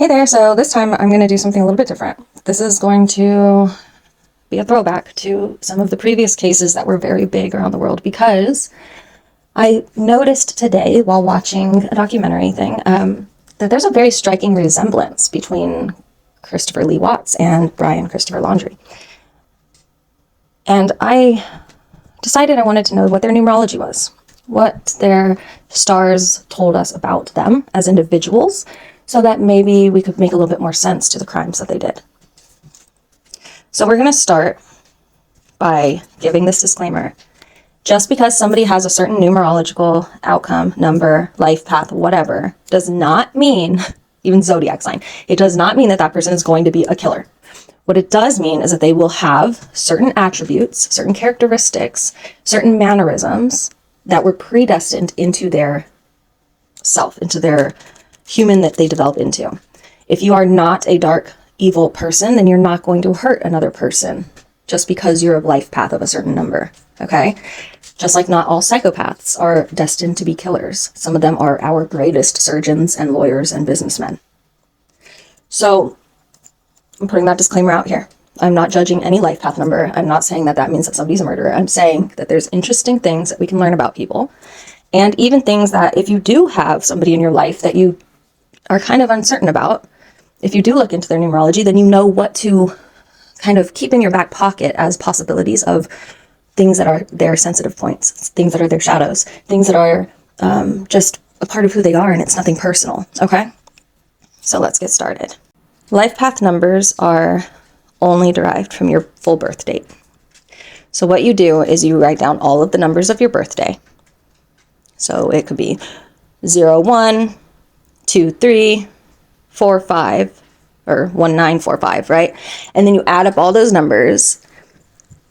there, so this time I'm going to do something a little bit different. This is going to be a throwback to some of the previous cases that were very big around the world, because I noticed today while watching a documentary thing that there's a very striking resemblance between Christopher Lee Watts and Bryan Christopher Laundrie. And I decided I wanted to know what their numerology was, what their stars told us about them as individuals, so that maybe we could make a little bit more sense to the crimes that they did. So we're going to start by giving this disclaimer. Just because somebody has a certain numerological outcome, number, life path, whatever, does not mean, even zodiac sign, it does not mean that that person is going to be a killer. What it does mean is that they will have certain attributes, certain characteristics, certain mannerisms that were predestined into their self, into their human that they develop into. If you are not a dark, evil person, then you're not going to hurt another person just because you're a life path of a certain number, okay? Just like not all psychopaths are destined to be killers. Some of them are our greatest surgeons and lawyers and businessmen. So I'm putting that disclaimer out here. I'm not judging any life path number. I'm not saying that that means that somebody's a murderer. I'm saying that there's interesting things that we can learn about people, and even things that if you do have somebody in your life that you are kind of uncertain about, if you do look into their numerology, then you know what to kind of keep in your back pocket as possibilities of things that are their sensitive points, things that are their shadows, things that are just a part of who they are, and it's nothing personal, okay? So let's get started. Life path numbers are only derived from your full birth date. So what you do is you write down all of the numbers of your birthday. So it could be 0, 1, 2, 3, 4, 5, or 1, 9, 4, 5, right? And then you add up all those numbers,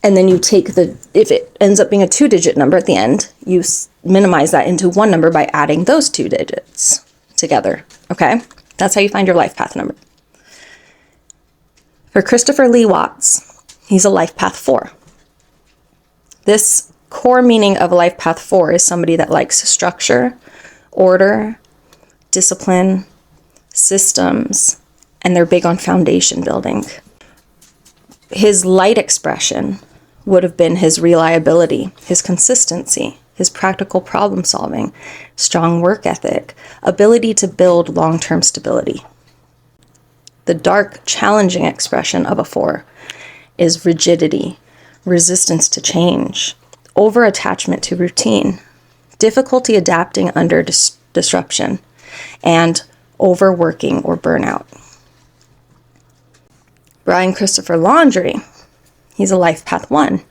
and then you take if it ends up being a 2-digit number at the end, you minimize that into one number by adding those 2 digits together, okay? That's how you find your life path number. For Christopher Lee Watts, he's a life path 4. This core meaning of a life path 4 is somebody that likes structure, order, discipline, systems, and they're big on foundation building. His light expression would have been his reliability, his consistency, his practical problem solving, strong work ethic, ability to build long-term stability. The dark, challenging expression of a 4 is rigidity, resistance to change, over-attachment to routine, difficulty adapting under disruption, and overworking or burnout. Bryan Christopher Laundrie, he's a life path 1.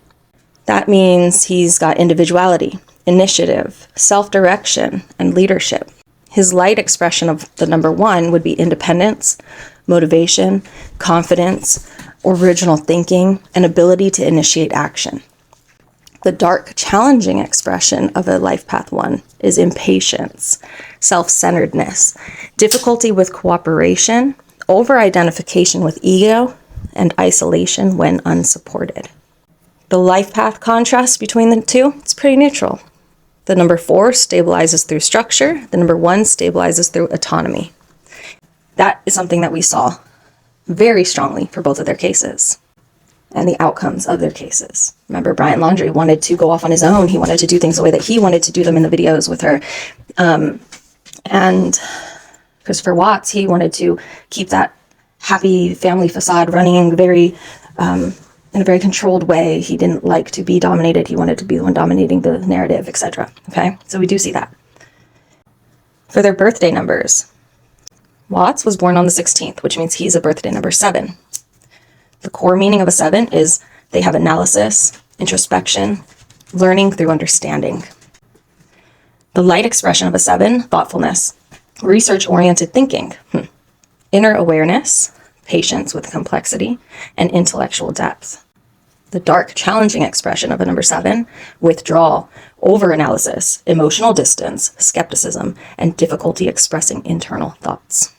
That means he's got individuality, initiative, self-direction, and leadership. His light expression of the number 1 would be independence, motivation, confidence, original thinking, and ability to initiate action. The dark, challenging expression of a life path 1 is impatience, self-centeredness, difficulty with cooperation, over-identification with ego, and isolation when unsupported. The life path contrast between the two, it's pretty neutral. The number 4 stabilizes through structure. The number 1 stabilizes through autonomy. That is something that we saw very strongly for both of their cases and the outcomes of their cases. Remember, Bryan Laundrie wanted to go off on his own. He wanted to do things the way that he wanted to do them in the videos with her. And Christopher Watts, he wanted to keep that happy family facade running in a very controlled way. He didn't like to be dominated. He wanted to be the one dominating the narrative, etc. Okay, so we do see that. For their birthday numbers, Watts was born on the 16th, which means he's a birthday number 7. The core meaning of a 7 is they have analysis, introspection, learning through understanding. The light expression of a 7, thoughtfulness, research-oriented thinking, inner awareness, patience with complexity, and intellectual depth. The dark, challenging expression of a number 7, withdrawal, over-analysis, emotional distance, skepticism, and difficulty expressing internal thoughts.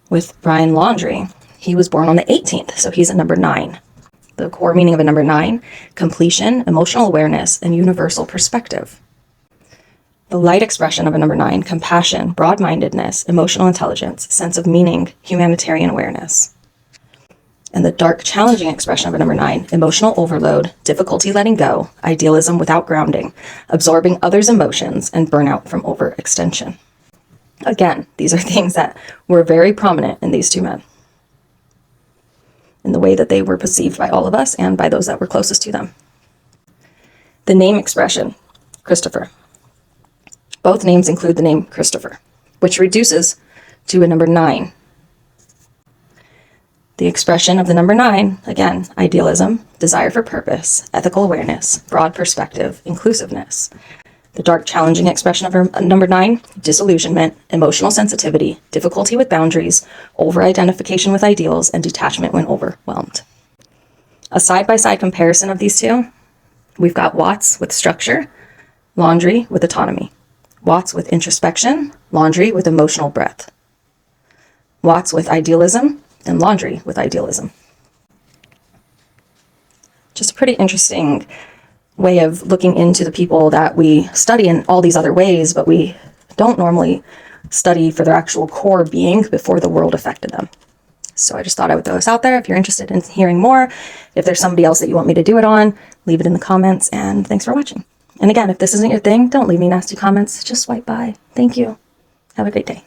With Bryan Laundrie, he was born on the 18th, so he's a number 9. The core meaning of a number 9, completion, emotional awareness, and universal perspective. The light expression of a number 9, compassion, broad-mindedness, emotional intelligence, sense of meaning, humanitarian awareness. And the dark, challenging expression of a number 9, emotional overload, difficulty letting go, idealism without grounding, absorbing others' emotions, and burnout from overextension. Again, these are things that were very prominent in these two men, in the way that they were perceived by all of us and by those that were closest to them. The name expression, Christopher. Both names include the name Christopher, which reduces to a number 9. The expression of the number 9, again, idealism, desire for purpose, ethical awareness, broad perspective, inclusiveness. The dark, challenging expression of a number 9, disillusionment, emotional sensitivity, difficulty with boundaries, over-identification with ideals, and detachment when overwhelmed. A side-by-side comparison of these two, we've got Watts with structure, Laundrie with autonomy. Watts with introspection, Laundrie with emotional breadth. Watts with idealism, and Laundrie with idealism. Just a pretty interesting way of looking into the people that we study in all these other ways, but we don't normally study for their actual core being before the world affected them. So I just thought I would throw this out there. If you're interested in hearing more, if there's somebody else that you want me to do it on, leave it in the comments, and thanks for watching. And again, if this isn't your thing, don't leave me nasty comments. Just swipe by. Thank you. Have a great day.